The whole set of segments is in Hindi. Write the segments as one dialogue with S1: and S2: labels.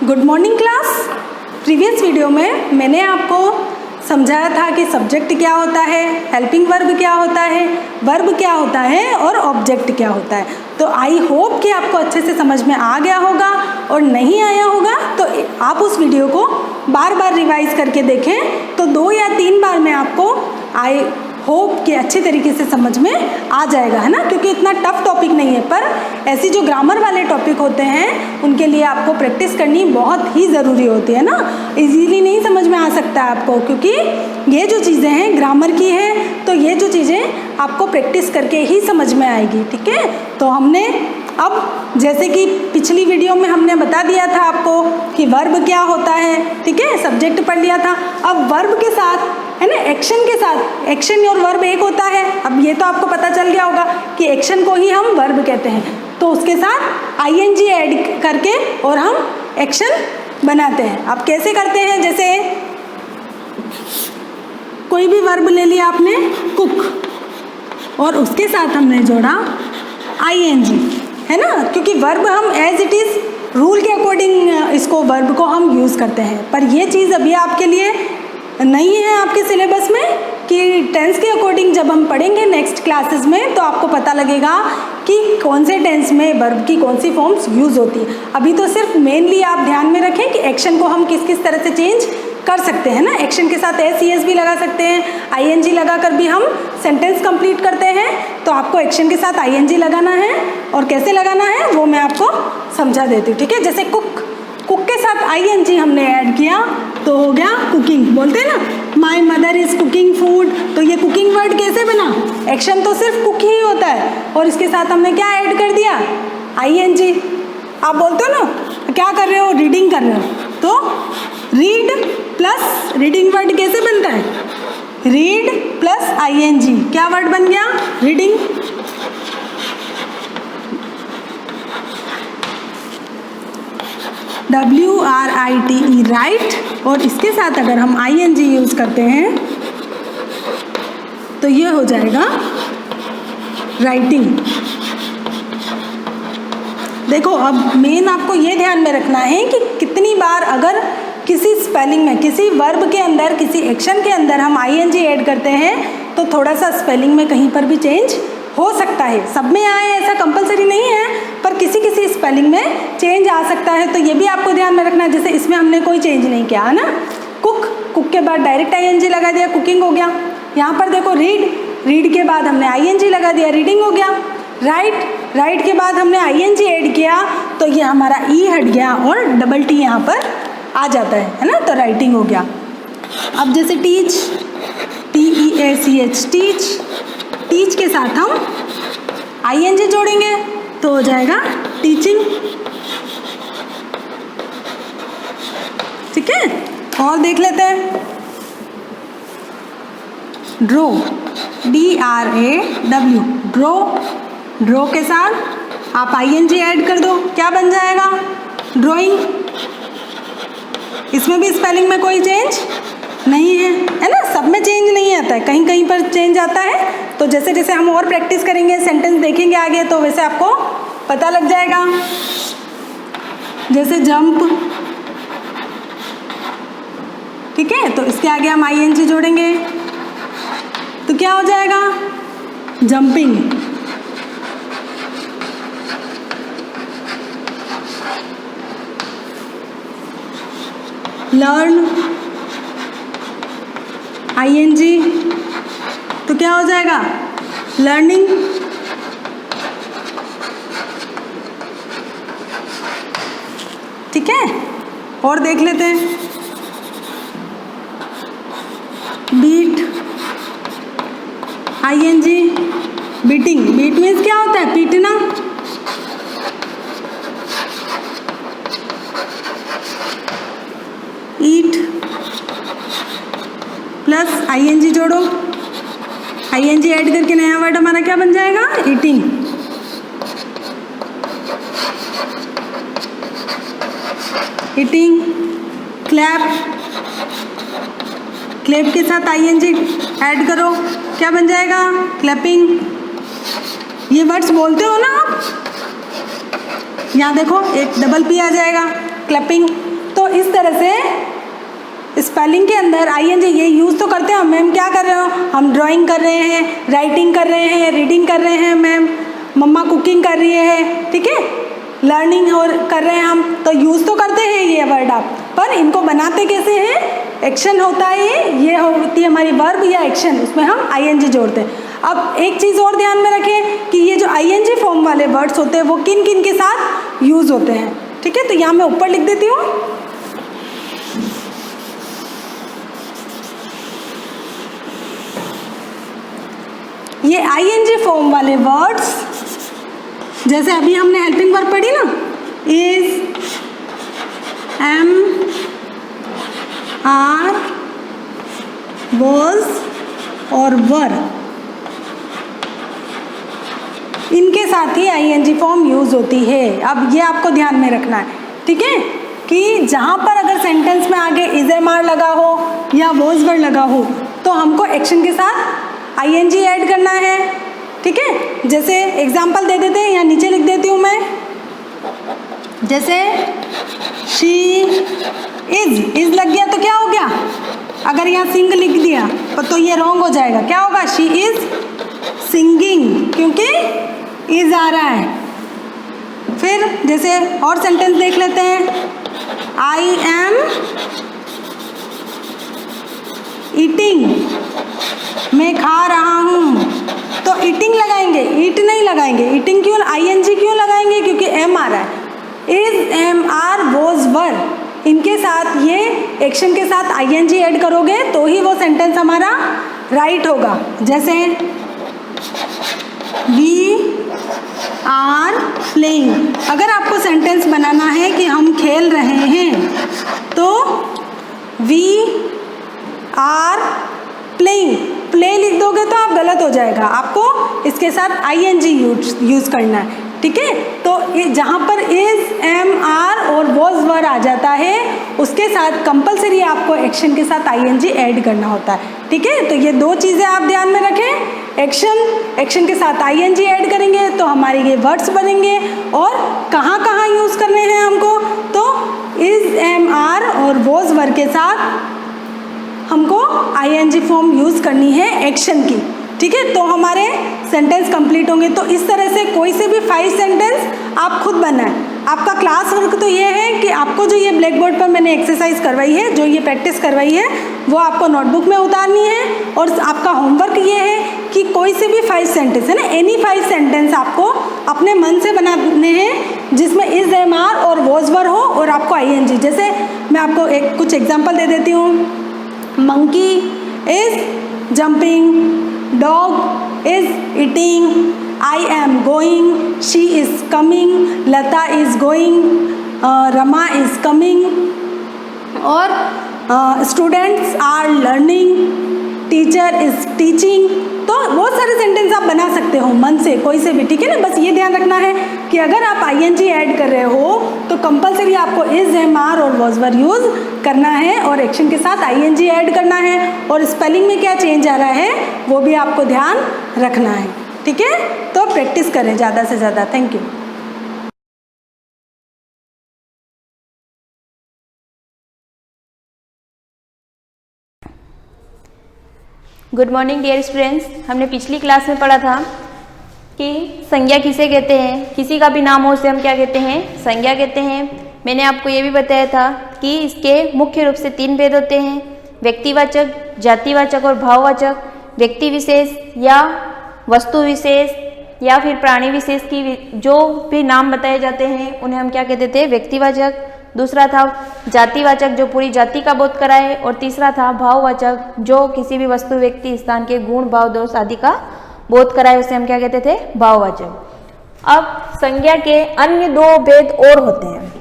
S1: Good morning class. Previous video में मैंने आपको समझाया था कि सब्जेक्ट क्या होता है, हेल्पिंग वर्ब क्या होता है, वर्ब क्या होता है और ऑब्जेक्ट क्या होता है। तो आई होप कि आपको अच्छे से समझ में आ गया होगा, और नहीं आया होगा तो आप उस वीडियो को बार बार रिवाइज करके देखें, तो 2 या 3 बार में आपको आई होप कि अच्छे तरीके से समझ में आ जाएगा, है ना। क्योंकि इतना टफ टॉपिक नहीं है, पर ऐसी जो ग्रामर वाले टॉपिक होते हैं उनके लिए आपको प्रैक्टिस करनी बहुत ही ज़रूरी होती है ना। इजीली नहीं समझ में आ सकता है आपको, क्योंकि ये जो चीज़ें हैं ग्रामर की है, तो ये जो चीज़ें आपको प्रैक्टिस करके ही समझ में आएगी, ठीक है। तो हमने अब जैसे कि पिछली वीडियो में हमने बता दिया था आपको कि वर्ब क्या होता है, ठीक है, सब्जेक्ट पढ़ लिया था। अब वर्ब के साथ, है ना, एक्शन के साथ, एक्शन और वर्ब एक होता है। अब ये तो आपको पता चल गया होगा कि एक्शन को ही हम वर्ब कहते हैं, तो उसके साथ आईएनजी ऐड करके और हम एक्शन बनाते हैं। अब कैसे करते हैं, जैसे कोई भी वर्ब ले लिया आपने, कुक, और उसके साथ हमने जोड़ा आईएनजी, है ना, क्योंकि वर्ब हम एज इट इज़ रूल के अकॉर्डिंग इसको वर्ब को हम यूज़ करते हैं। पर ये चीज़ अभी आपके लिए नहीं है आपके सिलेबस में, कि टेंस के अकॉर्डिंग जब हम पढ़ेंगे नेक्स्ट क्लासेस में तो आपको पता लगेगा कि कौन से टेंस में वर्ब की कौन सी फॉर्म्स यूज़ होती है। अभी तो सिर्फ मेनली आप ध्यान में रखें कि एक्शन को हम किस किस तरह से चेंज कर सकते हैं ना। एक्शन के साथ एस ई एस भी लगा सकते हैं, आईएनजी लगाकर भी हम सेंटेंस कंप्लीट करते हैं। तो आपको एक्शन के साथ आईएनजी लगाना है, और कैसे लगाना है वो मैं आपको समझा देती हूँ, ठीक है। जैसे कुक, कुक के साथ आईएनजी हमने ऐड किया तो हो गया कुकिंग। बोलते हैं ना, my mother is cooking food, तो ये कुकिंग वर्ड कैसे बना, एक्शन तो सिर्फ कुक ही होता है, और इसके साथ हमने क्या ऐड कर दिया, आईएनजी। आप बोलते हो ना क्या कर रहे हो, रीडिंग कर रहे हो, तो रीड प्लस रीडिंग वर्ड कैसे बनता है, रीड प्लस आईएनजी, क्या वर्ड बन गया, रीडिंग। WRITE, राइट, और इसके साथ अगर हम आईएनजी यूज़ करते हैं तो ये हो जाएगा राइटिंग। देखो, अब मेन आपको ये ध्यान में रखना है कि कितनी बार अगर किसी स्पेलिंग में, किसी वर्ब के अंदर, किसी एक्शन के अंदर हम आईएनजी ऐड करते हैं तो थोड़ा सा स्पेलिंग में कहीं पर भी चेंज हो सकता है। सब में आए ऐसा कंपलसरी नहीं है, पर किसी किसी स्पेलिंग में चेंज आ सकता है, तो ये भी आपको ध्यान में रखना है। जैसे इसमें हमने कोई चेंज नहीं किया, है ना, कुक, कुक के बाद डायरेक्ट आईएनजी लगा दिया, कुकिंग हो गया। यहाँ पर देखो रीड, रीड के बाद हमने आईएनजी लगा दिया, रीडिंग हो गया। राइट, राइट के बाद हमने आईएनजी ऐड किया तो ये हमारा ई हट गया और डबल टी यहाँ पर आ जाता है ना, तो राइटिंग हो गया। अब जैसे टीच, TEACH, टीच, टीच के साथ हम आईएनजी जोड़ेंगे तो हो जाएगा टीचिंग, ठीक है। और देख लेते हैं, ड्रो, DRAW, ड्रो, ड्रो के साथ आप आईएनजी ऐड कर दो, क्या बन जाएगा, ड्राइंग। इसमें भी स्पेलिंग में कोई चेंज नहीं है ना, सब में चेंज नहीं आता है, कहीं कहीं पर चेंज आता है। तो जैसे जैसे हम और प्रैक्टिस करेंगे, सेंटेंस देखेंगे आगे, तो वैसे आपको पता लग जाएगा। जैसे जंप, ठीक है, तो इसके आगे हम आईएनजी जोड़ेंगे तो क्या हो जाएगा, जंपिंग। लर्न, आईएनजी, तो क्या हो जाएगा, लर्निंग। ठीक है, और देख लेते हैं, beat, I N G, beating, beat means क्या होता है, पीटना। ईट प्लस आईएनजी जोड़ो, आईएनजी ऐड करके नया वर्ड हमारा क्या बन जाएगा, ईटिंग। ईटिंग, क्लैप, क्लैप के साथ आईएनजी ऐड करो, क्या बन जाएगा, क्लैपिंग। ये वर्ड्स बोलते हो ना आप, यहाँ देखो एक डबल पी आ जाएगा, क्लैपिंग। तो इस तरह से स्पेलिंग के अंदर आईएनजी ये यूज़ तो करते हैं। मैम क्या कर रहे हो? हम ड्राइंग कर रहे हैं, राइटिंग कर रहे हैं, रीडिंग कर रहे हैं मैम, मम्मा कुकिंग कर रही है, ठीक है, लर्निंग और कर रहे हैं हम, तो यूज़ तो करते हैं ये वर्ड आप, पर इनको बनाते कैसे हैं? एक्शन होता है, ये होती है हमारी वर्ब या एक्शन, उसमें हम आईएनजी जोड़ते हैं। अब एक चीज़ और ध्यान में रखें कि ये जो आईएनजी फॉर्म वाले वर्ड्स होते हैं वो किन किन के साथ यूज़ होते हैं, ठीक है। तो यहाँ मैं ऊपर लिख देती हूँ, ये आईएनजी फॉर्म वाले वर्ड्स, जैसे अभी हमने हेल्पिंग वर्ब पढ़ी ना, इज, एम, आर, वॉज और वर, इनके साथ ही आईएनजी फॉर्म यूज़ होती है। अब ये आपको ध्यान में रखना है, ठीक है, कि जहाँ पर अगर सेंटेंस में आगे इज एम आर लगा हो या वॉज वर लगा हो तो हमको एक्शन के साथ आईएनजी ऐड करना है, ठीक है। जैसे एग्जाम्पल दे देते हैं, यहाँ नीचे लिख देती हूँ मैं, जैसे शी इज लग गया तो क्या हो गया? अगर यहाँ सिंग लिख दिया तो ये रॉन्ग हो जाएगा, क्या होगा? शी इज सिंगिंग, क्योंकि इज आ रहा है। फिर जैसे और सेंटेंस देख लेते हैं, आई एम ईटिंग, मैं खा रहा हूँ, तो ईटिंग लगाएंगे, ईट नहीं लगाएंगे। ईटिंग क्यों, आईएनजी क्यों लगाएंगे? क्योंकि एम आ रहा है। इज, एम, आर, वॉज, वर, इनके साथ ये एक्शन के साथ आईएनजी ऐड करोगे तो ही वो सेंटेंस हमारा राइट होगा। जैसे वी आर प्लेइंग, अगर आपको सेंटेंस बनाना है कि हम खेल रहे हैं तो वी आर प्लेइंग, प्ले लिख दोगे तो आप गलत हो जाएगा, आपको इसके साथ आईएनजी यूज करना है, ठीक है। तो जहाँ पर इज, एम, आर और वॉज वर आ जाता है उसके साथ कंपलसरी आपको एक्शन के साथ आईएनजी ऐड करना होता है, ठीक है। तो ये दो चीज़ें आप ध्यान में रखें, एक्शन के साथ आईएनजी ऐड करेंगे तो हमारे ये वर्ड्स बनेंगे। और कहाँ कहाँ यूज़ करने हैं हमको? तो इज, एम, आर और वॉज वर के साथ हमको आईएनजी फॉर्म यूज़ करनी है एक्शन की, ठीक है। तो हमारे सेंटेंस कंप्लीट होंगे। तो इस तरह से कोई से भी 5 सेंटेंस आप खुद बनाएं। आपका क्लास वर्क तो ये है कि आपको जो ये ब्लैक बोर्ड पर मैंने एक्सरसाइज करवाई है, जो ये प्रैक्टिस करवाई है, वो आपको नोटबुक में उतारनी है। और आपका होमवर्क ये है कि कोई से भी 5 सेंटेंस है ना, एनी 5 सेंटेंस आपको अपने मन से बनाने हैं जिसमें इज, एम, आर और वॉज वर हो और आपको आईएनजी। जैसे मैं आपको कुछ एग्जाम्पल दे देती हूँ। Monkey is jumping, dog is eating, I am going, she is coming, Lata is going, Rama is coming, और students are learning, teacher is teaching। तो बहुत सारे सेंटेंस आप बना सकते हो मन से, कोई से भी, ठीक है ना। बस ये ध्यान रखना है कि अगर आप आईएनजी ऐड कर रहे हो तो कंपलसरी आपको इज, एम, आर और वॉज वर यूज़ करना है और एक्शन के साथ आईएनजी ऐड करना है। और स्पेलिंग में क्या चेंज आ रहा है वो भी आपको ध्यान रखना है, ठीक है। तो प्रैक्टिस करें ज़्यादा से ज़्यादा। Thank you.
S2: Good morning dear students. हमने पिछली क्लास में पढ़ा था कि संज्ञा किसे कहते हैं, किसी का भी नाम हो उसे हम क्या कहते हैं, संज्ञा कहते हैं। मैंने आपको ये भी बताया था कि इसके मुख्य रूप से 3 भेद होते हैं, व्यक्तिवाचक, जातिवाचक और भाववाचक। व्यक्ति विशेष या वस्तु विशेष या फिर प्राणी विशेष की जो भी नाम बताए जाते हैं उन्हें हम क्या कहते थे, व्यक्तिवाचक। दूसरा था जातिवाचक जो पूरी जाति का बोध कराए, और तीसरा था भाववाचक जो किसी भी वस्तु, व्यक्ति, स्थान के गुण, भाव, दोष आदि का बोध कराए, उसे हम क्या कहते थे, भाववाचक। अब संज्ञा के अन्य 2 भेद और होते हैं।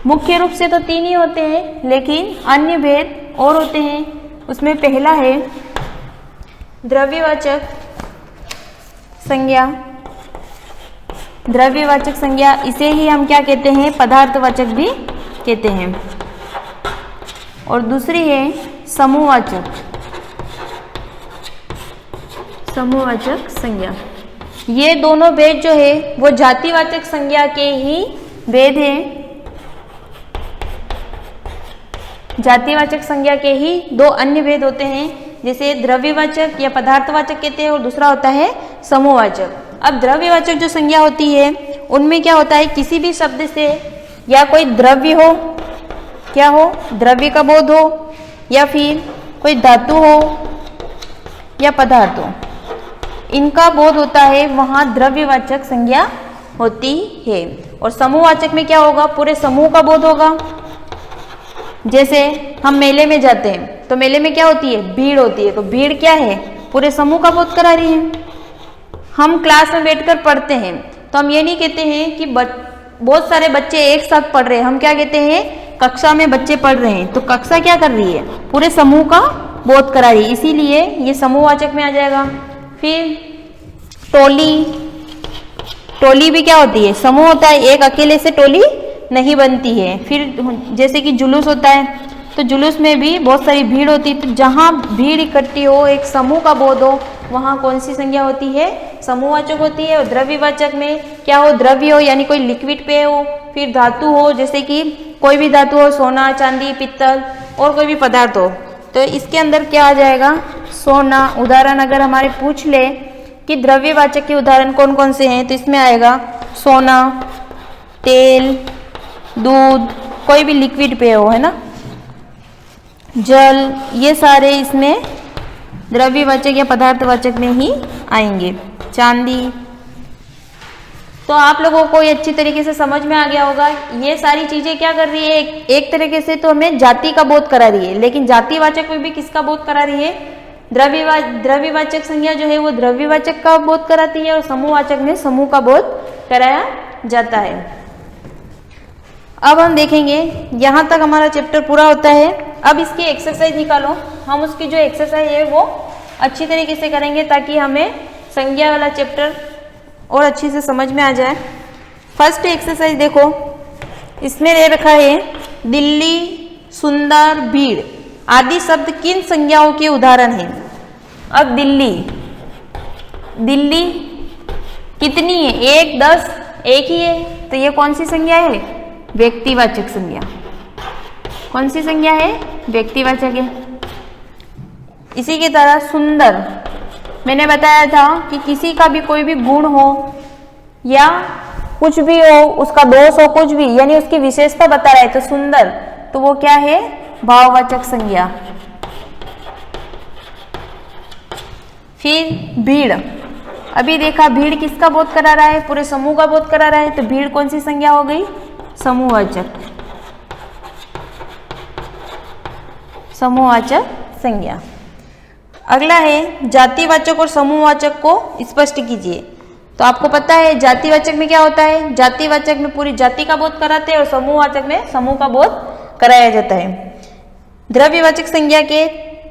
S2: मुख्य रूप से तो 3 ही होते हैं लेकिन अन्य भेद और होते हैं। उसमें पहला है द्रव्यवाचक संज्ञा। द्रव्यवाचक संज्ञा, इसे ही हम क्या कहते हैं, पदार्थवाचक भी कहते हैं। और दूसरी है समूहवाचक, समूहवाचक संज्ञा। ये दोनों भेद जो है वो जातिवाचक संज्ञा के ही भेद है जातिवाचक संज्ञा के ही दो अन्य भेद होते हैं, जैसे द्रव्यवाचक या पदार्थवाचक कहते हैं और दूसरा होता है समूहवाचक। अब द्रव्यवाचक जो संज्ञा होती है उनमें क्या होता है, किसी भी शब्द से या कोई द्रव्य हो, क्या हो, द्रव्य का बोध हो, या फिर कोई धातु हो या पदार्थ हो, इनका बोध होता है, वहाँ द्रव्यवाचक संज्ञा होती है। और समूहवाचक में क्या होगा, पूरे समूह का बोध होगा। जैसे हम मेले में जाते हैं तो मेले में क्या होती है, भीड़ होती है, तो भीड़ क्या है, पूरे समूह का बोध करा रही है। हम क्लास में बैठकर पढ़ते हैं तो हम ये नहीं कहते हैं कि बहुत सारे बच्चे एक साथ पढ़ रहे हैं, हम क्या कहते हैं, कक्षा में बच्चे पढ़ रहे हैं, तो कक्षा क्या कर रही है, पूरे समूह का बोध करा रही है, इसीलिए ये समूहवाचक में आ जाएगा। फिर टोली, टोली भी क्या होती है, समूह होता है, एक अकेले से टोली नहीं बनती है। फिर जैसे कि जुलूस होता है, तो जुलूस में भी बहुत सारी भीड़ होती है, तो जहाँ भीड़ इकट्ठी हो, एक समूह का बोध हो, वहाँ कौन सी संज्ञा होती है, समूहवाचक होती है। और द्रव्यवाचक में क्या हो, द्रव्य हो यानी कोई लिक्विड पेय हो, फिर धातु हो जैसे कि कोई भी धातु हो, सोना, चांदी, पित्तल, और कोई भी पदार्थ हो, तो इसके अंदर क्या आ जाएगा, सोना। उदाहरण अगर हमारे पूछ ले कि द्रव्यवाचक के उदाहरण कौन कौन से हैं, तो इसमें आएगा सोना, तेल, दूध, कोई भी लिक्विड पेय हो, है ना, जल, ये सारे इसमें द्रव्यवाचक या पदार्थवाचक में ही आएंगे। चांदी। तो आप लोगों को ये अच्छी तरीके से समझ में आ गया होगा, ये सारी चीजें क्या कर रही है, एक तरीके से तो हमें जाति का बोध करा रही है, लेकिन जातिवाचक में भी किसका बोध करा रही है, द्रव्यवाचक संज्ञा जो है वो द्रव्यवाचक का बोध कराती है, और समूहवाचक में समूह का बोध कराया जाता है। अब हम देखेंगे, यहाँ तक हमारा चैप्टर पूरा होता है। अब इसकी एक्सरसाइज निकालो, हम उसकी जो एक्सरसाइज है वो अच्छी तरीके से करेंगे ताकि हमें संज्ञा वाला चैप्टर और अच्छी से समझ में आ जाए। फर्स्ट एक्सरसाइज देखो, इसमें दे रखा है दिल्ली, सुंदर, भीड़ आदि शब्द किन संज्ञाओं के उदाहरण हैं। अब दिल्ली, दिल्ली कितनी है, 1, 10, एक ही है, तो ये कौन सी संज्ञा है, व्यक्तिवाचक संज्ञा। कौन सी संज्ञा है, व्यक्तिवाचक है। इसी की तरह सुंदर, मैंने बताया था कि किसी का भी कोई भी गुण हो या कुछ भी हो, उसका दोष हो, कुछ भी, यानी उसकी विशेषता बता रहा है, तो सुंदर, तो वो क्या है, भाववाचक संज्ञा। फिर भीड़, अभी देखा भीड़ किसका बोध करा रहा है, पूरे समूह का बोध करा रहा है, तो भीड़ कौन सी संज्ञा हो गई, समूहवाचक, समूहवाचक संज्ञा। अगला है जातिवाचक और समूहवाचक को स्पष्ट कीजिए। तो आपको पता है जातिवाचक में क्या होता है, जातिवाचक में पूरी जाति का बोध कराते हैं और समूहवाचक में समूह का बोध कराया जाता है। द्रव्यवाचक संज्ञा के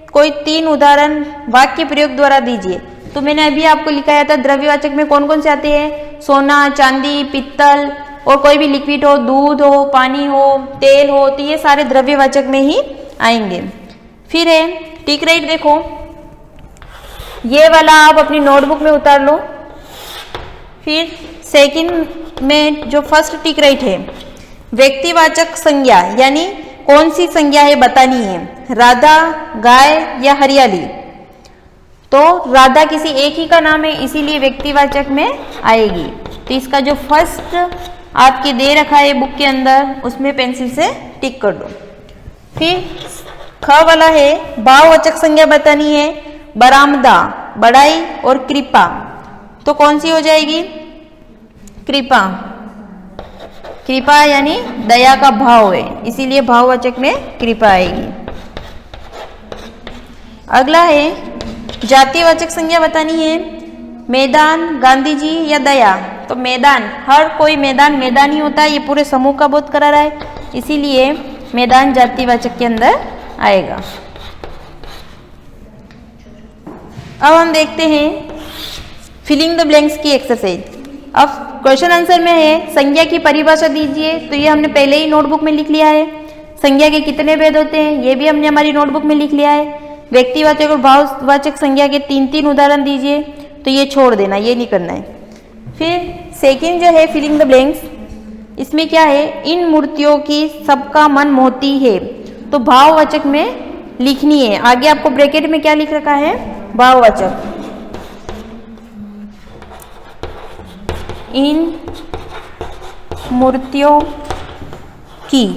S2: कोई 3 उदाहरण वाक्य प्रयोग द्वारा दीजिए। तो मैंने अभी आपको लिखाया था द्रव्यवाचक में कौन कौन से आते हैं, सोना, चांदी, पित्तल, और कोई भी लिक्विड हो, दूध हो, पानी हो, तेल हो, तो ये सारे द्रव्यवाचक में ही आएंगे। फिर है टिक राइट, देखो ये वाला आप अपनी नोटबुक में उतार लो। फिर सेकंड में जो फर्स्ट टिक राइट है, व्यक्तिवाचक संज्ञा यानी कौन सी संज्ञा है बतानी है, राधा, गाय या हरियाली। तो राधा किसी एक ही का नाम है, इसीलिए व्यक्तिवाचक में आएगी। तो इसका जो फर्स्ट आपके दे रखा है बुक के अंदर, उसमें पेंसिल से टिक कर दो। फिर ख वाला है भाववाचक संज्ञा बतानी है, बरामदा, बड़ाई और कृपा। तो कौन सी हो जाएगी, कृपा। कृपा यानी दया का भाव है, इसीलिए भाववाचक में कृपा आएगी। अगला है जातिवाचक संज्ञा बतानी है, मैदान, गांधी जी या दया। तो मैदान, हर कोई मैदान मैदान ही होता है, ये पूरे समूह का बोध करा रहा है, इसीलिए मैदान जातिवाचक के अंदर आएगा। अब हम देखते हैं फिलिंग द ब्लैंक्स की एक्सरसाइज। अब क्वेश्चन आंसर में है संज्ञा की परिभाषा दीजिए। तो ये हमने पहले ही नोटबुक में लिख लिया है। संज्ञा के कितने भेद होते हैं, ये भी हमने हमारी नोटबुक में लिख लिया है। व्यक्तिवाचक और भाववाचक संज्ञा के 3-3 उदाहरण दीजिए। तो ये छोड़ देना, ये नहीं करना है। फिर सेकंड जो है फिलिंग द ब्लैंक्स, इसमें क्या है, इन मूर्तियों की सबका मन मोहती है, तो भाववाचक में लिखनी है। आगे आपको ब्रैकेट में क्या लिख रखा है, भाववाचक। इन मूर्तियों की,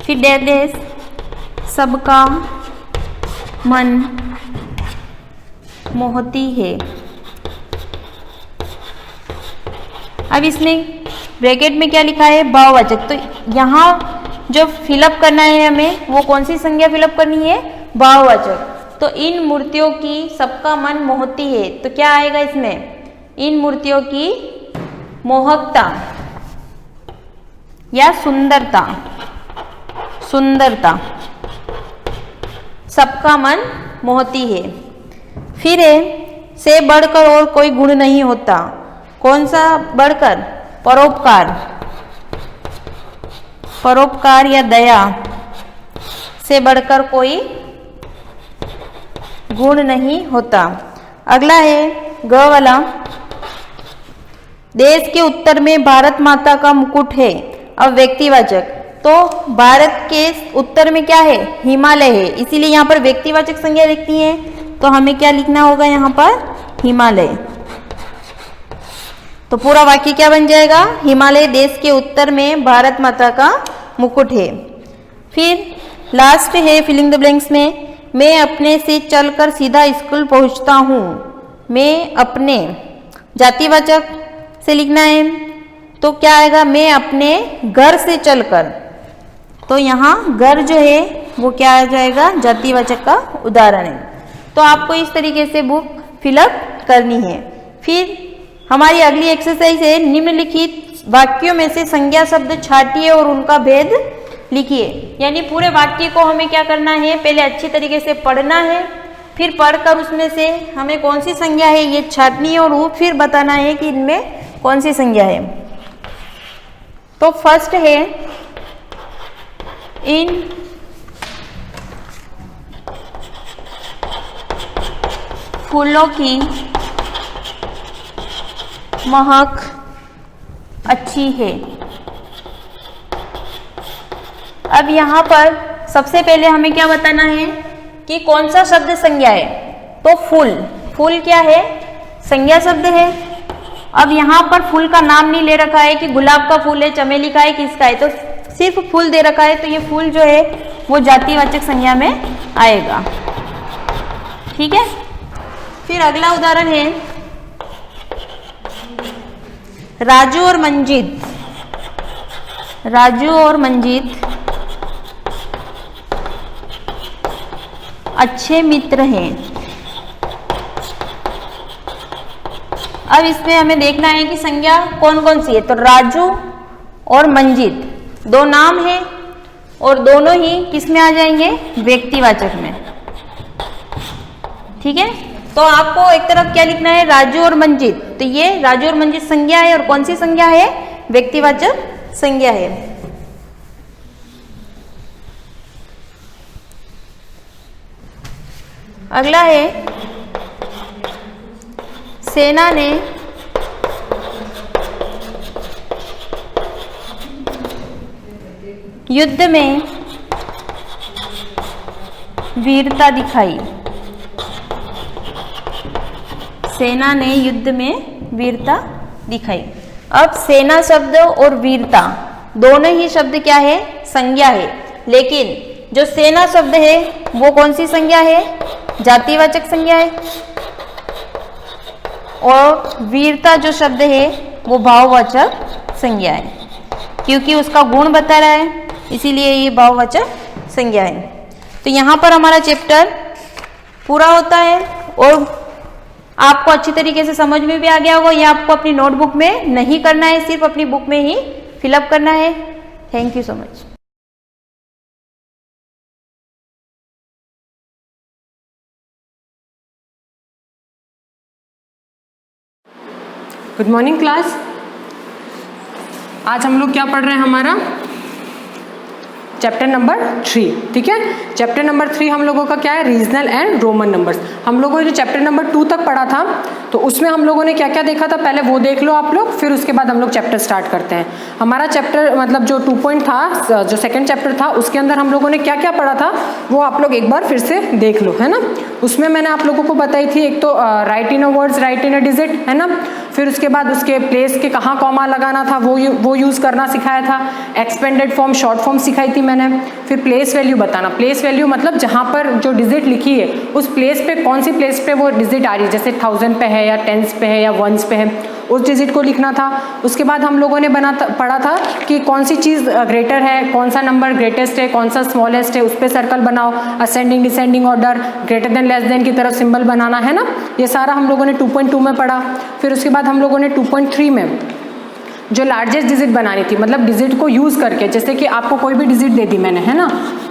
S2: फिर डैश सबका मन मोहती है। अब इसमें ब्रैकेट में क्या लिखा है, भाववाचक। तो यहाँ जो फिलअप करना है हमें, वो कौन सी संज्ञा फिलअप करनी है, भाववाचक। तो इन मूर्तियों की सबका मन मोहती है, तो क्या आएगा इसमें, इन मूर्तियों की मोहकता या सुंदरता, सुंदरता सबका मन मोहती है। फिर है, से बढ़कर और कोई गुण नहीं होता। कौन सा बढ़कर, परोपकार, परोपकार या दया से बढ़कर कोई गुण नहीं होता। अगला है ग वाला, देश के उत्तर में भारत माता का मुकुट है। अब व्यक्तिवाचक, तो भारत के उत्तर में क्या है, हिमालय है, इसीलिए यहाँ पर व्यक्तिवाचक संज्ञा लिखती है। तो हमें क्या लिखना होगा यहाँ पर, हिमालय। तो पूरा वाक्य क्या बन जाएगा, हिमालय देश के उत्तर में भारत माता का मुकुट है। फिर लास्ट है फिलिंग द ब्लैंक्स में, मैं अपने से चलकर सीधा स्कूल पहुंचता हूँ। मैं अपने, जातिवाचक से लिखना है, तो क्या आएगा, मैं अपने घर से चलकर। तो यहाँ घर जो है वो क्या आ जाएगा, जातिवाचक का उदाहरण है। तो आपको इस तरीके से बुक फिलअप करनी है। फिर हमारी अगली एक्सरसाइज है, निम्नलिखित वाक्यों में से संज्ञा शब्द छांटिए और उनका भेद लिखिए। यानी पूरे वाक्य को हमें क्या करना है, पहले अच्छी तरीके से पढ़ना है, फिर पढ़कर उसमें से हमें कौन सी संज्ञा है ये छांटनी है, और वो फिर बताना है कि इनमें कौन सी संज्ञा है। तो फर्स्ट है, इन फूलों की महक अच्छी है। अब यहाँ पर सबसे पहले हमें क्या बताना है कि कौन सा शब्द संज्ञा है। तो फूल, फूल क्या है, संज्ञा शब्द है। अब यहाँ पर फूल का नाम नहीं ले रखा है कि गुलाब का फूल है, चमेली का है, किसका है, तो सिर्फ फूल दे रखा है। तो ये फूल जो है वो जातिवाचक संज्ञा में आएगा। ठीक है। फिर अगला उदाहरण है, राजू और मंजीत। राजू और मंजीत अच्छे मित्र हैं। अब इसमें हमें देखना है कि संज्ञा कौन कौन सी है। तो राजू और मंजीत दो नाम हैं और दोनों ही किस में आ जाएंगे, व्यक्तिवाचक में। ठीक है। तो आपको एक तरफ क्या लिखना है, राजू और मंजीत। तो ये राजू और मंजीत संज्ञा है, और कौन सी संज्ञा है, व्यक्तिवाचक संज्ञा है। अगला है, सेना ने युद्ध में वीरता दिखाई। सेना ने युद्ध में वीरता दिखाई। अब सेना शब्द और वीरता दोनों ही शब्द क्या है, संज्ञा है। लेकिन जो सेना शब्द है वो कौन सी संज्ञा है, जातिवाचक संज्ञा है, और वीरता जो शब्द है वो भाववाचक संज्ञा है, क्योंकि उसका गुण बता रहा है, इसीलिए ये भाववाचक संज्ञा है। तो यहाँ पर हमारा चैप्टर पूरा होता है और आपको अच्छी तरीके से समझ में भी आ गया होगा। ये आपको अपनी नोटबुक में नहीं करना है, सिर्फ अपनी बुक में ही फिलअप करना है। Thank you so much.
S3: Good morning class. आज हम लोग क्या पढ़ रहे हैं, हमारा चैप्टर नंबर 3। ठीक है। चैप्टर नंबर 3 हम लोगों का क्या है, रीजनल एंड रोमन नंबर्स। हम लोगों ने जो चैप्टर नंबर 2 तक पढ़ा था तो उसमें हम लोगों ने क्या क्या देखा था, पहले वो देख लो आप लोग, फिर उसके बाद हम लोग चैप्टर स्टार्ट करते हैं। हमारा चैप्टर मतलब जो 2 पॉइंट था, जो सेकंड चैप्टर था, उसके अंदर हम लोगों ने क्या क्या पढ़ा था वो आप लोग एक बार फिर से देख लो, है ना। उसमें मैंने आप लोगों को बताई थी, एक तो right in a words, right in a digit, है ना। फिर उसके बाद उसके प्लेस के कहाँ कॉमा लगाना था वो यूज़ करना सिखाया था। एक्सपेंडेड फॉर्म, शॉर्ट फॉर्म सिखाई थी मैंने। फिर प्लेस वैल्यू बताना, प्लेस वैल्यू मतलब जहाँ पर जो डिजिट लिखी है उस प्लेस पे, कौन सी प्लेस पे वो डिजिट आ रही है, जैसे 1000 पे है या टेंस पे है या वंस पे है, उस डिजिट को लिखना था। उसके बाद हम लोगों ने पढ़ा था कि कौन सी चीज़ ग्रेटर है, कौन सा नंबर ग्रेटेस्ट है, कौन सा स्मॉलेस्ट है, उस पर सर्कल बनाओ, ascending descending order, greater than less than की तरफ सिंबल बनाना, है ना। ये सारा हम लोगों ने 2.2 में पढ़ा। फिर उसके बाद हम लोगों ने 2.3 में जो लार्जेस्ट डिजिट बनानी थी, मतलब डिजिट को यूज़ करके, जैसे कि आपको कोई भी डिजिट दे दी मैंने, है ना,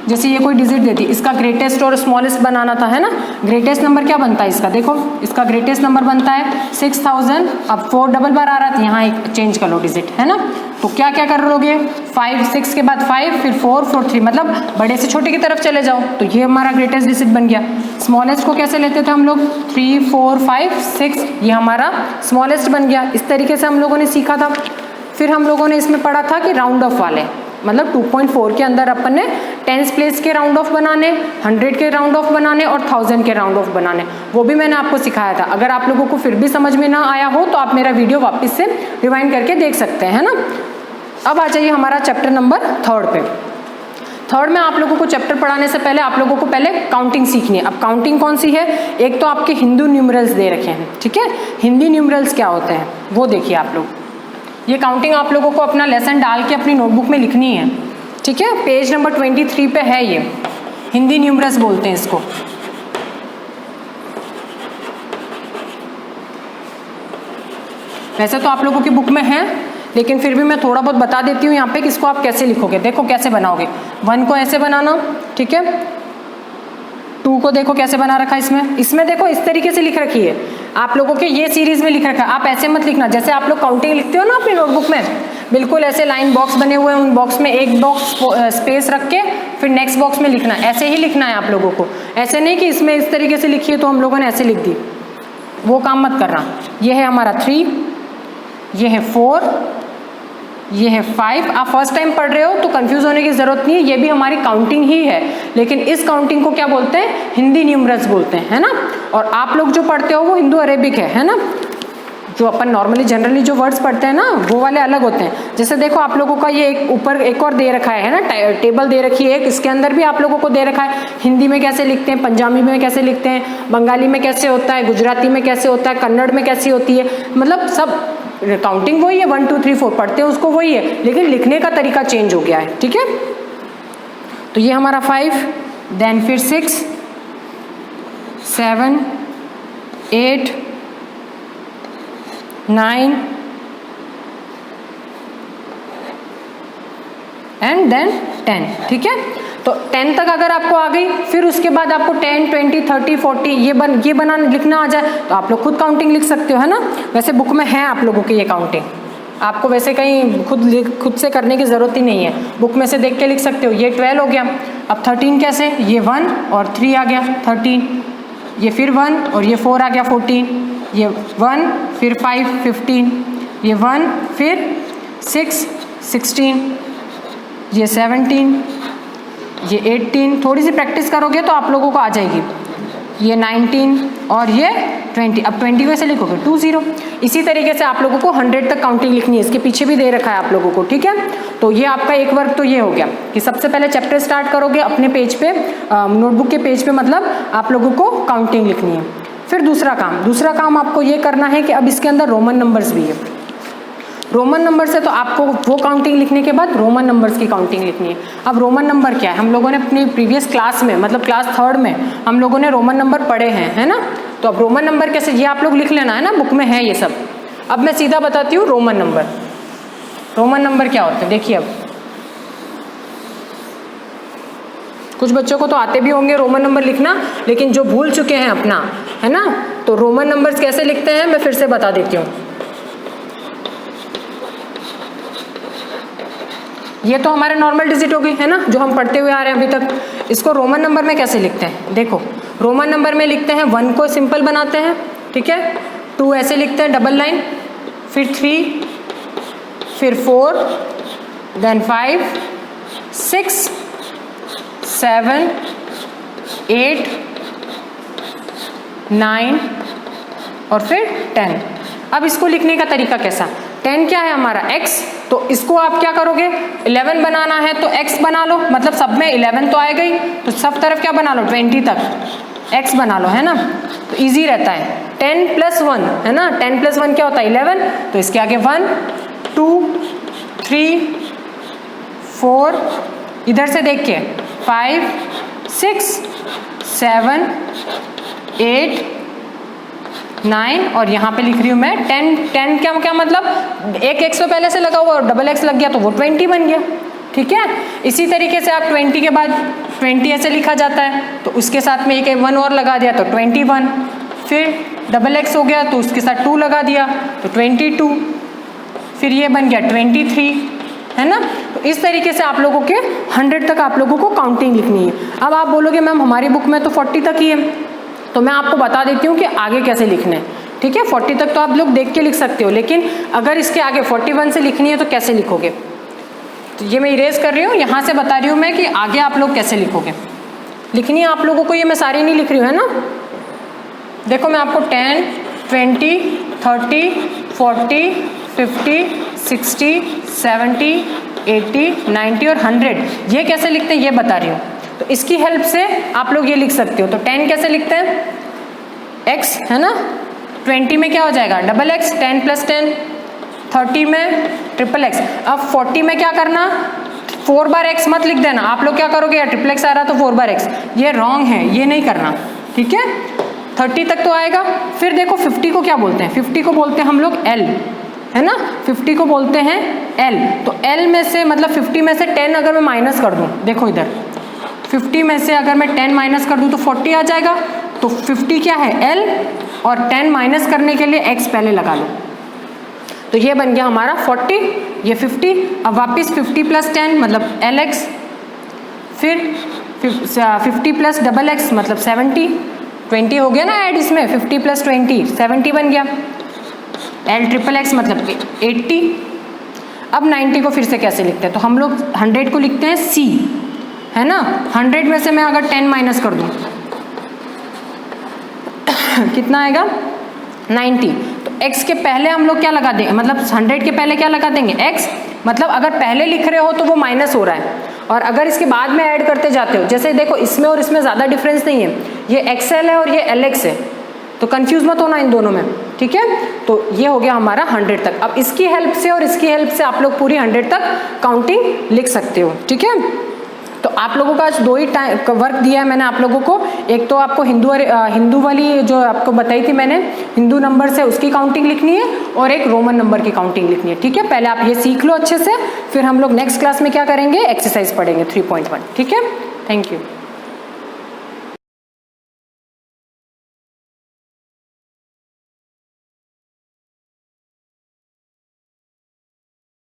S3: जैसे ये कोई डिजिट दे दी, इसका ग्रेटेस्ट और स्मॉलेस्ट बनाना था, है ना। ग्रेटेस्ट नंबर क्या बनता है इसका, देखो इसका ग्रेटेस्ट नंबर बनता है 6000। अब 4 डबल बार आ रहा था, यहाँ एक चेंज कर लो डिजिट, है ना। तो क्या क्या कर लोगे, 5, 6 के बाद 5, फिर 4, 4, 3, मतलब बड़े से छोटे की तरफ चले जाओ, तो ये हमारा ग्रेटेस्ट डिजिट बन गया। स्मॉलेस्ट को कैसे लेते थे हम लोग, 3, 4, 5, 6, ये हमारा स्मॉलेस्ट बन गया। इस तरीके से हम लोगों ने सीखा था। फिर हम लोगों ने इसमें पढ़ा था कि राउंड ऑफ वाले, मतलब 2.4 के अंदर अपन ने 10 प्लेस के राउंड ऑफ बनाने, 100 के राउंड ऑफ बनाने और 1000 के राउंड ऑफ बनाने, वो भी मैंने आपको सिखाया था। अगर आप लोगों को फिर भी समझ में ना आया हो तो आप मेरा वीडियो वापस से रिवाइंड करके देख सकते हैं, है ना। अब आ जाइए हमारा चैप्टर नंबर 3 पे। 3 में आप लोगों को चैप्टर पढ़ाने से पहले आप लोगों को पहले काउंटिंग सीखनी है। अब काउंटिंग कौन सी है, एक तो आपके हिंदू न्यूमरल्स दे रखे हैं, ठीक है। हिंदी न्यूमरल्स क्या होते हैं वो देखिए आप लोग। ये काउंटिंग आप लोगों को अपना लेसन डाल के अपनी नोटबुक में लिखनी है, ठीक है। पेज नंबर 23 पे है ये, हिंदी न्यूमरल्स बोलते हैं इसको। वैसे तो आप लोगों की बुक में है, लेकिन फिर भी मैं थोड़ा बहुत बता देती हूँ यहाँ पे कि इसको आप कैसे लिखोगे। देखो कैसे बनाओगे, 1 को ऐसे बनाना, ठीक है। 2 को देखो कैसे बना रखा है इसमें देखो इस तरीके से लिख रखी है आप लोगों के, ये सीरीज में लिख रखा है। आप ऐसे मत लिखना जैसे आप लोग काउंटिंग लिखते हो ना अपनी नोटबुक में, बिल्कुल ऐसे लाइन बॉक्स बने हुए हैं, उन बॉक्स में एक बॉक्स स्पेस रख के फिर नेक्स्ट बॉक्स में लिखना, ऐसे ही लिखना है आप लोगों को। ऐसे नहीं कि इसमें इस तरीके से लिखिए तो हम लोगों ने ऐसे लिख दी, वो काम मत करना। ये है हमारा 3, ये है 4, ये है 5। आप फर्स्ट टाइम पढ़ रहे हो तो कंफ्यूज होने की जरूरत नहीं है, ये भी हमारी काउंटिंग ही है, लेकिन इस काउंटिंग को क्या बोलते हैं, हिंदी न्यूमरल्स बोलते हैं, है ना। और आप लोग जो पढ़ते हो वो हिंदू अरेबिक है ना। जो अपन नॉर्मली जनरली जो वर्ड्स पढ़ते हैं ना वो वाले अलग होते हैं। जैसे देखो आप लोगों का ये एक ऊपर एक और दे रखा है ना, टेबल दे रखी है एक, इसके अंदर भी आप लोगों को दे रखा है हिंदी में कैसे लिखते हैं, पंजाबी में कैसे लिखते हैं, बंगाली में कैसे होता है, गुजराती में कैसे होता है, कन्नड़ में कैसी होती है, मतलब सब काउंटिंग वही है, 1 2 3 4 पढ़ते हैं उसको वही है, लेकिन लिखने का तरीका चेंज हो गया है, ठीक है। तो ये हमारा 5, देन फिर 6, 7, 8, 9 एंड देन 10, ठीक है। तो 10 तक अगर आपको आ गई, फिर उसके बाद आपको 10, 20, 30, 40 ये बना लिखना आ जाए तो आप लोग खुद काउंटिंग लिख सकते हो, है ना। वैसे बुक में है आप लोगों की ये काउंटिंग, आपको वैसे कहीं खुद से करने की ज़रूरत ही नहीं है, बुक में से देख के लिख सकते हो। ये 12 हो गया। अब 13 कैसे, ये 1 और 3 आ गया 13, ये फिर 1 और ये 4 आ गया 14, ये 1 फिर 5 15, ये 1 फिर 6 16, ये 17, ये 18। थोड़ी सी प्रैक्टिस करोगे तो आप लोगों को आ जाएगी। ये 19 और ये 20। अब 20 कैसे लिखोगे, 20। इसी तरीके से आप लोगों को 100 तक काउंटिंग लिखनी है, इसके पीछे भी दे रखा है आप लोगों को, ठीक है। तो ये आपका एक वर्क तो ये हो गया कि सबसे पहले चैप्टर स्टार्ट करोगे अपने पेज पे, नोटबुक के पेज पे, मतलब आप लोगों को काउंटिंग लिखनी है। फिर दूसरा काम आपको ये करना है कि अब इसके अंदर रोमन नंबर्स भी है। रोमन नंबर से तो आपको वो काउंटिंग लिखने के बाद रोमन नंबर्स की काउंटिंग लिखनी है। अब रोमन नंबर क्या है, हम लोगों ने अपनी प्रीवियस क्लास में, मतलब क्लास 3 में हम लोगों ने रोमन नंबर पढ़े हैं, है ना। तो अब रोमन नंबर कैसे, ये आप लोग लिख लेना, है ना, बुक में है ये सब। अब मैं सीधा बताती हूँ रोमन नंबर। रोमन नंबर क्या होते हैं देखिए। अब कुछ बच्चों को तो आते भी होंगे रोमन नंबर लिखना, लेकिन जो भूल चुके हैं अपना, है ना, तो रोमन नंबर्स कैसे लिखते हैं मैं फिर से बता देती हूँ। ये तो हमारे नॉर्मल डिजिट हो गई, है ना, जो हम पढ़ते हुए आ रहे हैं अभी तक। इसको रोमन नंबर में कैसे लिखते हैं, देखो रोमन नंबर में लिखते हैं 1 को सिंपल बनाते हैं, ठीक है, 2 ऐसे लिखते हैं डबल लाइन, फिर 3, फिर 4, देन 5, 6, 7, 8, 9 और फिर 10। अब इसको लिखने का तरीका कैसा, 10 क्या है हमारा x, तो इसको आप क्या करोगे 11 बनाना है तो x बना लो, मतलब सब में 11 तो आएगा ही, तो सब तरफ क्या बना लो 20 तक x बना लो, है ना, तो इजी रहता है। 10 + 1 है ना, 10 + 1 क्या होता है 11, तो इसके आगे 1, 2, 3, 4, इधर से देख के 5, 6, 7, 8, 9 और यहाँ पे लिख रही हूँ मैं 10 क्या मतलब एक x तो पहले से लगा हुआ और डबल x लग गया तो वो 20 बन गया, ठीक है। इसी तरीके से आप 20 के बाद 20 ऐसे लिखा जाता है, तो उसके साथ में एक 1 और लगा दिया तो 21, फिर डबल x हो गया तो उसके साथ 2 लगा दिया तो 22, फिर ये बन गया 23, है ना। तो इस तरीके से आप लोगों के 100 तक आप लोगों को काउंटिंग लिखनी है। अब आप बोलोगे मैम हमारी बुक में तो 40 तक ही है, तो मैं आपको बता देती हूँ कि आगे कैसे लिखना है, ठीक है। 40 तक तो आप लोग देख के लिख सकते हो, लेकिन अगर इसके आगे 41 से लिखनी है तो कैसे लिखोगे, तो ये मैं इरेज कर रही हूँ, यहाँ से बता रही हूँ मैं कि आगे आप लोग कैसे लिखोगे। लिखनी है आप लोगों को, ये मैं सारी नहीं लिख रही हूँ, है ना। देखो मैं आपको 10, 20, 30, 40, 50, 60, 70, 80, 90 और 100 ये कैसे लिखते हैं ये बता रही हूँ। तो इसकी हेल्प से आप लोग ये लिख सकते हो। तो 10 कैसे लिखते हैं x, है ना, 20 में क्या हो जाएगा डबल x, 10 + 10, 30 में ट्रिपल x। अब 40 में क्या करना 4 बार x मत लिख देना, आप लोग क्या करोगे या ट्रिपल x आ रहा तो 4 बार x, ये रॉन्ग है, ये नहीं करना, ठीक है। 30 तक तो आएगा। फिर देखो 50 को क्या बोलते हैं, 50 को बोलते हैं हम लोग L, है ना, 50 को बोलते हैं L। तो L में से मतलब 50 में से 10 अगर मैं माइनस कर दूं, देखो इधर 50 में से अगर मैं 10 माइनस कर दूं तो 40 आ जाएगा। तो 50 क्या है L, और 10 माइनस करने के लिए x पहले लगा लो, तो ये बन गया हमारा 40, ये 50। अब वापस 50 + 10 मतलब LX, फिर 50 + डबल x मतलब 70, 20 हो गया ना ऐड इसमें, 50 + 20 70 बन गया। L ट्रिपल x मतलब 80। अब 90 को फिर से कैसे लिखते हैं, तो हम लोग 100 को लिखते हैं C, है ना। 100 में से मैं अगर 10 माइनस कर दूं कितना आएगा 90। तो x के पहले हम लोग क्या लगा देंगे, मतलब 100 के पहले क्या लगा देंगे x, मतलब अगर पहले लिख रहे हो तो वो माइनस हो रहा है, और अगर इसके बाद में ऐड करते जाते हो, जैसे देखो इसमें और इसमें ज़्यादा डिफरेंस नहीं है, ये XL है और ये LX है, तो कंफ्यूज मत होना इन दोनों में, ठीक है। तो ये हो गया हमारा 100 तक। अब इसकी हेल्प से और इसकी हेल्प से आप लोग पूरी 100 तक काउंटिंग लिख सकते हो, ठीक है। तो आप लोगों का आज 2 ही वर्क दिया है मैंने आप लोगों को। एक तो आपको हिंदू वाली जो आपको बताई थी मैंने, हिंदू नंबर से उसकी काउंटिंग लिखनी है, और एक रोमन नंबर की काउंटिंग लिखनी है, ठीक है। पहले आप ये सीख लो अच्छे से, फिर हम लोग नेक्स्ट क्लास में क्या करेंगे एक्सरसाइज पढ़ेंगे 3.1, ठीक है। Thank you.